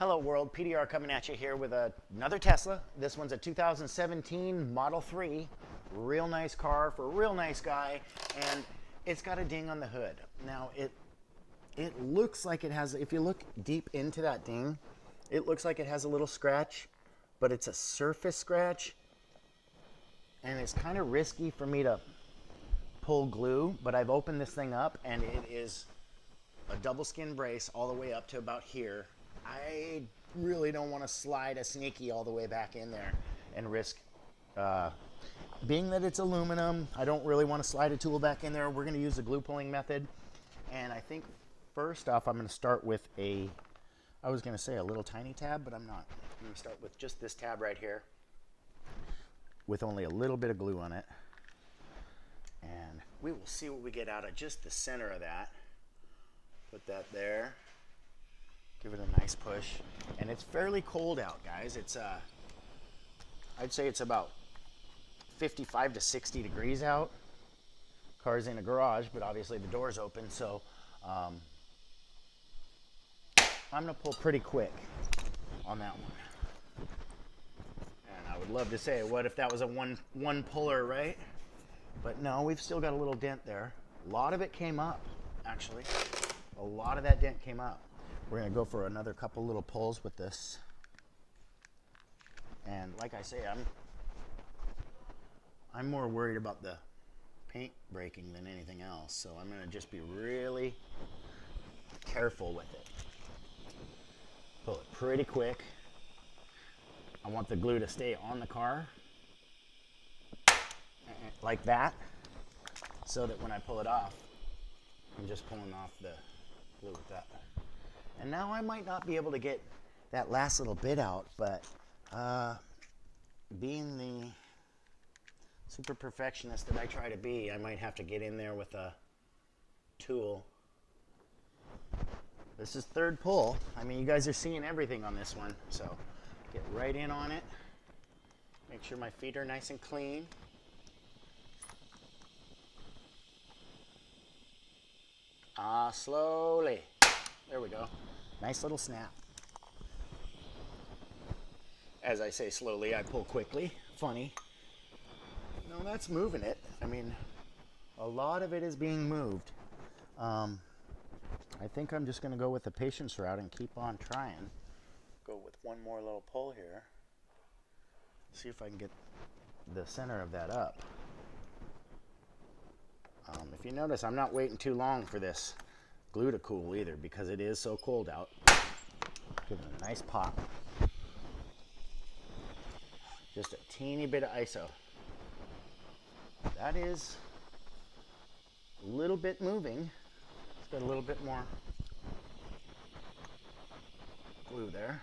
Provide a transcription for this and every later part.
Hello world, PDR coming at you here with another Tesla. This one's a 2017 Model 3. Real nice car for a real nice guy, and it's got a ding on the hood. Now it looks like it has, if you look deep into that ding, it looks like it has a little scratch, but it's a surface scratch, and it's kind of risky for me to pull glue, but I've opened this thing up and it is a double skin brace all the way up to about here. I really don't want to slide a sneaky all the way back in there and risk, being that it's aluminum, I don't really want to slide a tool back in there. We're going to use the glue pulling method. And I think first off, I'm going to start with I was going to say a little tiny tab, but I'm not. I'm going to start with just this tab right here with only a little bit of glue on it. And we will see what we get out of just the center of that. Put that there. Give it a nice push. And it's fairly cold out, guys. It's I'd say it's about 55 to 60 degrees out. Car's in a garage, but obviously the door's open, so I'm gonna pull pretty quick on that one. And I would love to say, what if that was a one puller, right? But no, we've still got a little dent there. A lot of it came up, actually. A lot of that dent came up. We're gonna go for another couple little pulls with this. And like I say, I'm more worried about the paint breaking than anything else. So I'm gonna just be really careful with it. Pull it pretty quick. I want the glue to stay on the car like that, so that when I pull it off, I'm just pulling off the glue with that. And now I might not be able to get that last little bit out, but being the super perfectionist that I try to be, I might have to get in there with a tool. This is third pull. I mean, you guys are seeing everything on this one, so get right in on it. Make sure my feet are nice and clean. Slowly. There we go. Nice little snap. As I say slowly, I pull quickly. Funny. No, that's moving it. I mean, a lot of it is being moved. I think I'm just going to go with the patience route and keep on trying. Go with one more little pull here. See if I can get the center of that up. If you notice, I'm not waiting too long for this glue to cool either, because it is so cold out. Give it a nice pop. Just a teeny bit of ISO. That is a little bit moving. It's got a little bit more glue there.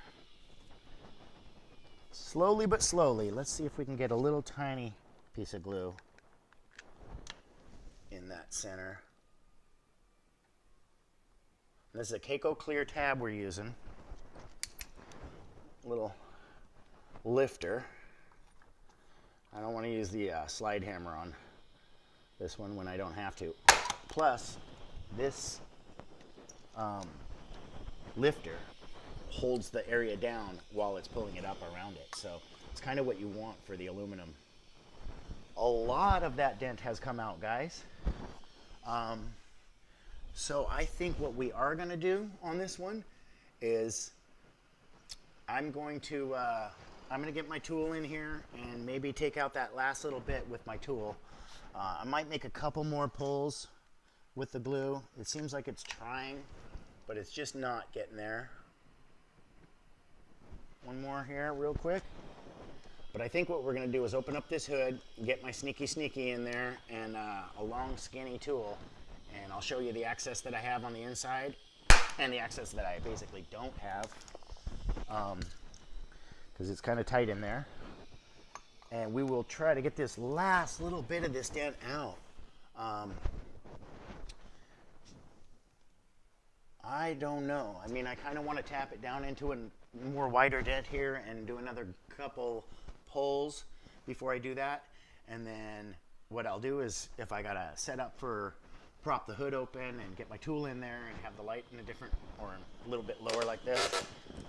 Slowly but slowly, let's see if we can get a little tiny piece of glue in that center. This is a Keiko clear tab we're using. Little lifter. I don't want to use the slide hammer on this one when I don't have to. Plus, this lifter holds the area down while it's pulling it up around it. So it's kind of what you want for the aluminum. A lot of that dent has come out, guys. So I think what we are going to do on this one is I'm going to get my tool in here and maybe take out that last little bit with my tool. I might make a couple more pulls with the glue. It seems like it's trying, but it's just not getting there. One more here real quick. But I think what we're going to do is open up this hood, get my sneaky in there, and a long skinny tool. And I'll show you the access that I have on the inside and the access that I basically don't have, because it's kind of tight in there. And we will try to get this last little bit of this dent out. I don't know. I mean, I kind of want to tap it down into a more wider dent here and do another couple pulls before I do that. And then what I'll do is, if I got to set up for prop the hood open and get my tool in there and have the light in a different, or a little bit lower like this,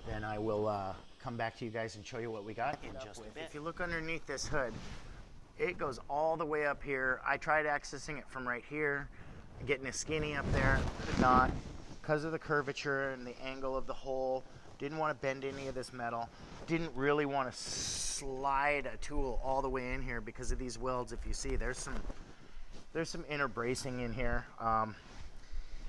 then I will come back to you guys and show you what we got in just a bit. If you look underneath this hood, it goes all the way up here. I tried accessing it from right here, getting a skinny up there, did not, because of the curvature and the angle of the hole. Didn't want to bend any of this metal. Didn't really want to slide a tool all the way in here because of these welds. If you see, there's some inner bracing in here.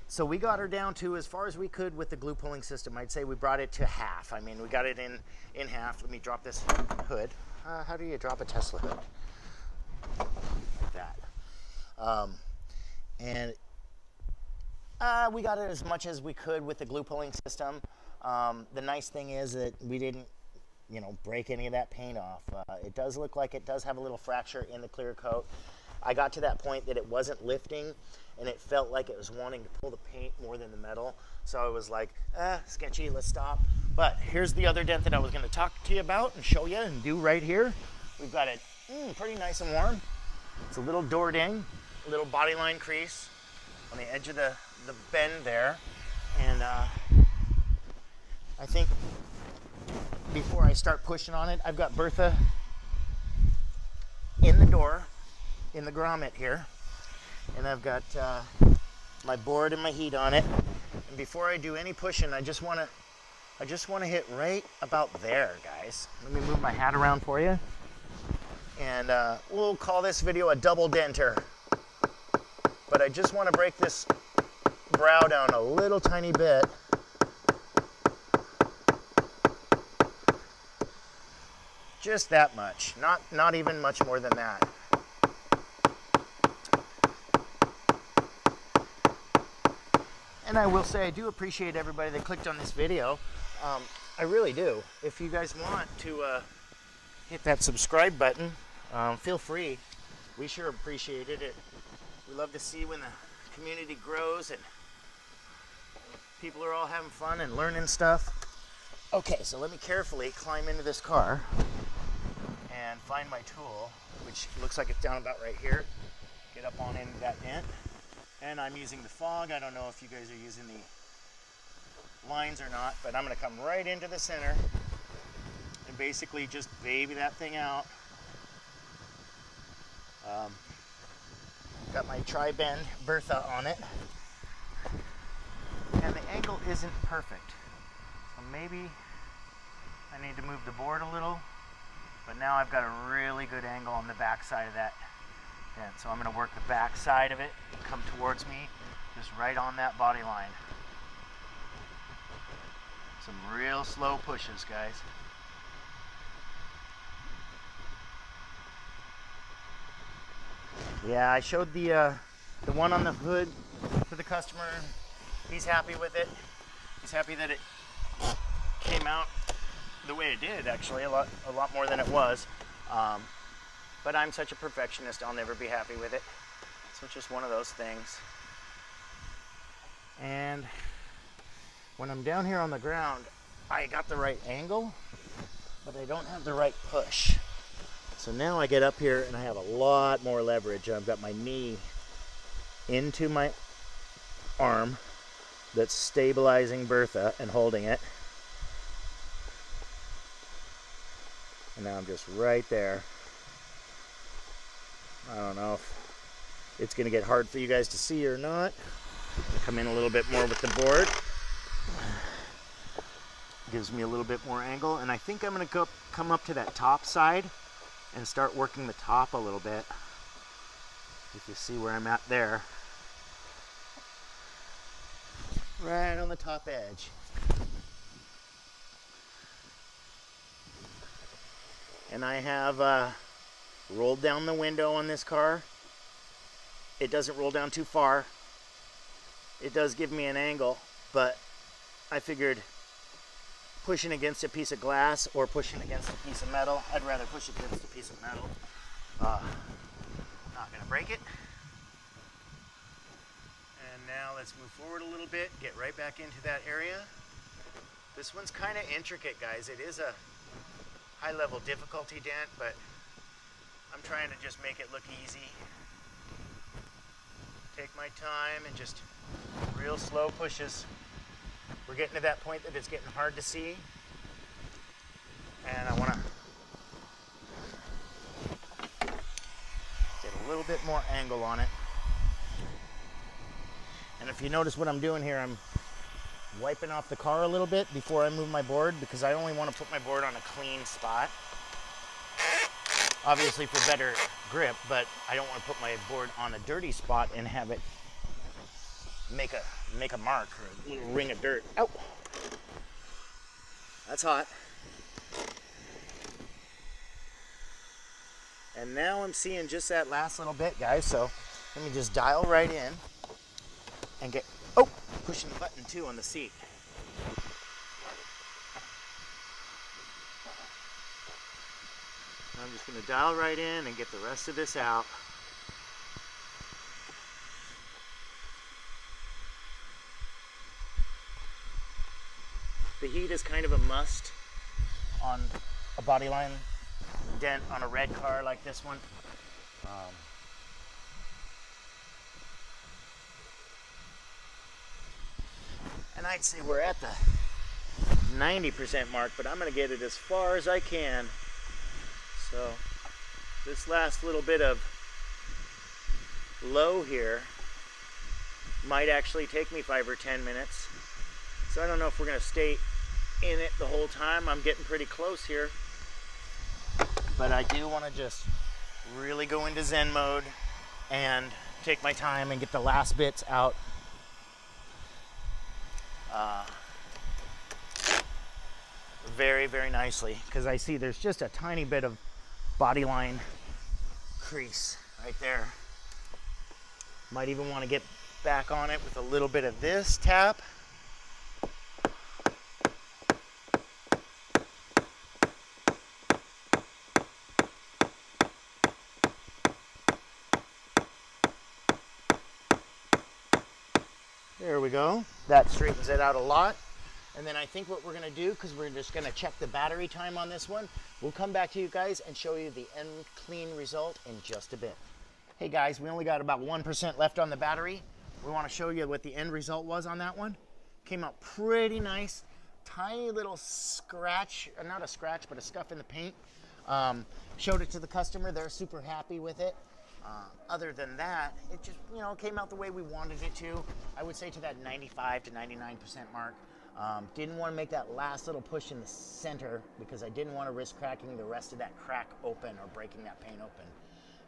So we got her down to as far as we could with the glue pulling system. I'd say we brought it to half. I mean, we got it in half. Let me drop this hood. How do you drop a Tesla hood? Like that. We got it as much as we could with the glue pulling system. The nice thing is that we didn't, break any of that paint off. It does look like it does have a little fracture in the clear coat. I got to that point that it wasn't lifting, and it felt like it was wanting to pull the paint more than the metal. So I was like, sketchy, let's stop. But here's the other dent that I was going to talk to you about and show you and do right here. We've got it pretty nice and warm. It's a little door ding, a little body line crease on the edge of the bend there. And I think before I start pushing on it, I've got Bertha in the door, in the grommet here, and I've got my board and my heat on it. And before I do any pushing, I just want to hit right about there, guys. Let me move my hat around for you, and we'll call this video a double denter. But I just want to break this brow down a little tiny bit. Just that much, not even much more than that. And I will say I do appreciate everybody that clicked on this video. I really do. If you guys want to hit that subscribe button, feel free. We sure appreciated it. We love to see when the community grows and people are all having fun and learning stuff. Okay, so let me carefully climb into this car and find my tool, which looks like it's down about right here. Get up on into that dent. And I'm using the fog. I don't know if you guys are using the lines or not, but I'm gonna come right into the center and basically just baby that thing out. Got my tri-bend Bertha on it. And the angle isn't perfect. So maybe I need to move the board a little, but now I've got a really good angle on the back side of that dent. So I'm going to work the back side of it and come towards me, just right on that body line. Some real slow pushes, guys. Yeah, I showed the one on the hood to the customer. He's happy with it. He's happy that it came out the way it did, actually, a lot more than it was. But I'm such a perfectionist, I'll never be happy with it. So it's just one of those things. And when I'm down here on the ground, I got the right angle, but I don't have the right push. So now I get up here and I have a lot more leverage. I've got my knee into my arm that's stabilizing Bertha and holding it. And now I'm just right there. I don't know if it's going to get hard for you guys to see or not. Come in a little bit more with the board. Gives me a little bit more angle. And I think I'm going to come up to that top side and start working the top a little bit. If you see where I'm at there. Right on the top edge. And I have rolled down the window on this car. It doesn't roll down too far. It does give me an angle, but I figured pushing against a piece of glass or pushing against a piece of metal, I'd rather push against a piece of metal. Not gonna break it. And now let's move forward a little bit, get right back into that area. This one's kind of intricate, guys. It is a high level difficulty dent, but I'm trying to just make it look easy. Take my time and just real slow pushes. We're getting to that point that it's getting hard to see. And I want to get a little bit more angle on it. And if you notice what I'm doing here, I'm wiping off the car a little bit before I move my board, because I only want to put my board on a clean spot. Obviously for better grip, but I don't want to put my board on a dirty spot and have it make a mark or a little ring of dirt. Ow! That's hot. And now I'm seeing just that last little bit, guys, so let me just dial right in and get, oh, pushing the button too on the seat. I'm just going to dial right in and get the rest of this out. The heat is kind of a must on a bodyline dent on a red car like this one. And I'd say we're at the 90% mark, but I'm going to get it as far as I can. So this last little bit of low here might actually take me 5 or 10 minutes. So I don't know if we're going to stay in it the whole time. I'm getting pretty close here. But I do want to just really go into Zen mode and take my time and get the last bits out. Very, very nicely, because I see there's just a tiny bit of body line crease right there. Might even want to get back on it with a little bit of this tap. There we go. That straightens it out a lot. And then I think what we're going to do, because we're just going to check the battery time on this one, we'll come back to you guys and show you the end clean result in just a bit. Hey guys, we only got about 1% left on the battery. We want to show you what the end result was on that one. Came out pretty nice. Tiny little scratch, not a scratch, but a scuff in the paint. Showed it to the customer. They're super happy with it. Other than that, it just, came out the way we wanted it to. I would say to that 95 to 99% mark. Didn't want to make that last little push in the center because I didn't want to risk cracking the rest of that crack open or breaking that paint open.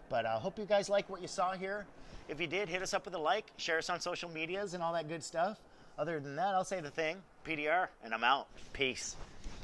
But I hope you guys like what you saw here. If you did, hit us up with a like, share us on social medias and all that good stuff. Other than that, I'll say the thing, PDR, and I'm out. Peace.